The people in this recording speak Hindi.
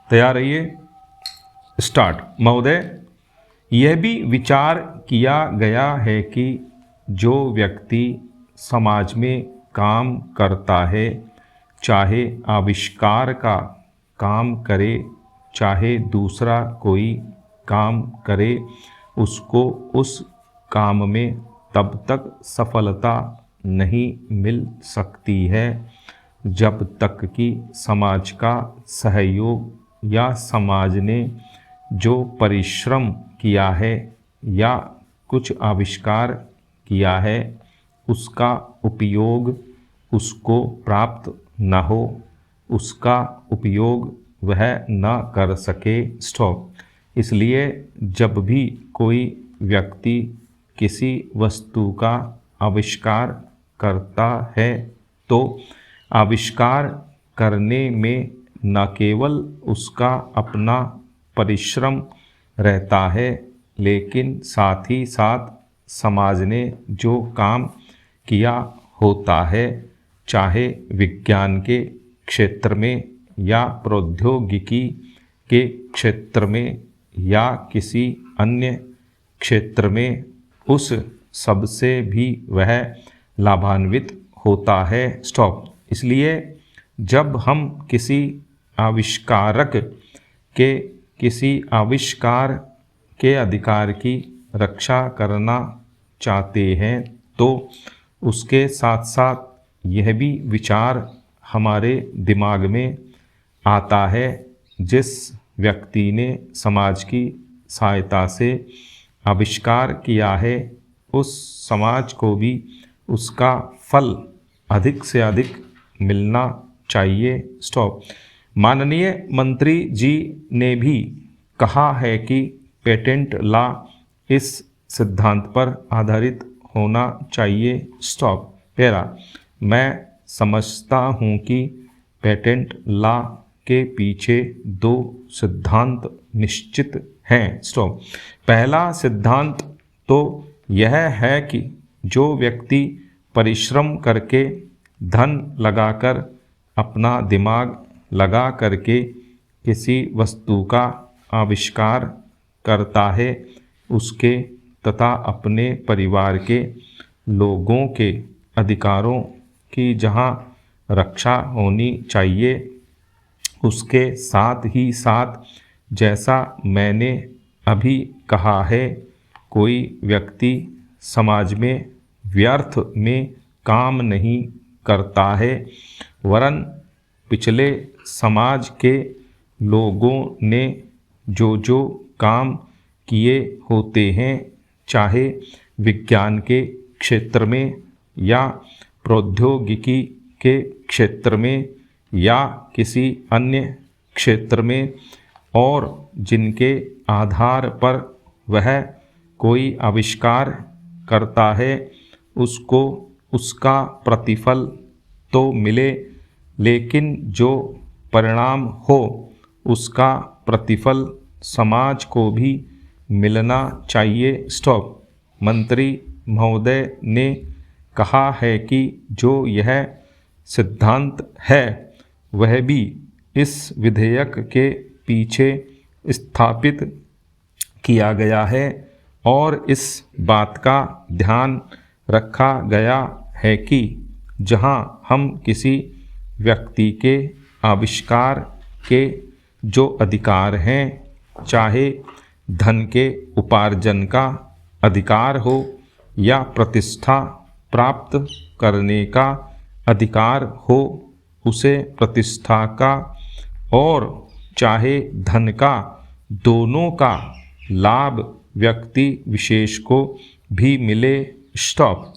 तैयार रहिए, स्टार्ट। महोदय, यह भी विचार किया गया है कि जो व्यक्ति समाज में काम करता है, चाहे आविष्कार का काम करे चाहे दूसरा कोई काम करे, उसको उस काम में तब तक सफलता नहीं मिल सकती है जब तक कि समाज का सहयोग या समाज ने जो परिश्रम किया है या कुछ आविष्कार किया है उसका उपयोग उसको प्राप्त न हो, उसका उपयोग वह न कर सके। स्टॉप। इसलिए जब भी कोई व्यक्ति किसी वस्तु का आविष्कार करता है तो आविष्कार करने में न केवल उसका अपना परिश्रम रहता है, लेकिन साथ ही साथ समाज ने जो काम किया होता है, चाहे विज्ञान के क्षेत्र में या प्रौद्योगिकी के क्षेत्र में या किसी अन्य क्षेत्र में, उस सब से भी वह लाभान्वित होता है। स्टॉप। इसलिए जब हम किसी आविष्कारक के किसी आविष्कार के अधिकार की रक्षा करना चाहते हैं तो उसके साथ साथ यह भी विचार हमारे दिमाग में आता है, जिस व्यक्ति ने समाज की सहायता से आविष्कार किया है उस समाज को भी उसका फल अधिक से अधिक मिलना चाहिए। स्टॉप। माननीय मंत्री जी ने भी कहा है कि पेटेंट लॉ इस सिद्धांत पर आधारित होना चाहिए। स्टॉप। पैरा। मैं समझता हूँ कि पेटेंट लॉ के पीछे दो सिद्धांत निश्चित हैं। स्टॉप। पहला सिद्धांत तो यह है कि जो व्यक्ति परिश्रम करके, धन लगाकर, अपना दिमाग लगा करके किसी वस्तु का आविष्कार करता है, उसके तथा अपने परिवार के लोगों के अधिकारों की जहाँ रक्षा होनी चाहिए, उसके साथ ही साथ जैसा मैंने अभी कहा है, कोई व्यक्ति समाज में व्यर्थ में काम नहीं करता है, वरन पिछले समाज के लोगों ने जो जो काम किए होते हैं, चाहे विज्ञान के क्षेत्र में या प्रौद्योगिकी के क्षेत्र में या किसी अन्य क्षेत्र में, और जिनके आधार पर वह कोई आविष्कार करता है, उसको उसका प्रतिफल तो मिले, लेकिन जो परिणाम हो उसका प्रतिफल समाज को भी मिलना चाहिए। स्टॉप। मंत्री महोदय ने कहा है कि जो यह सिद्धांत है वह भी इस विधेयक के पीछे स्थापित किया गया है और इस बात का ध्यान रखा गया है कि जहां हम किसी व्यक्ति के आविष्कार के जो अधिकार हैं, चाहे धन के उपार्जन का अधिकार हो या प्रतिष्ठा प्राप्त करने का अधिकार हो, उसे प्रतिष्ठा का और चाहे धन का, दोनों का लाभ व्यक्ति विशेष को भी मिले। स्टॉप।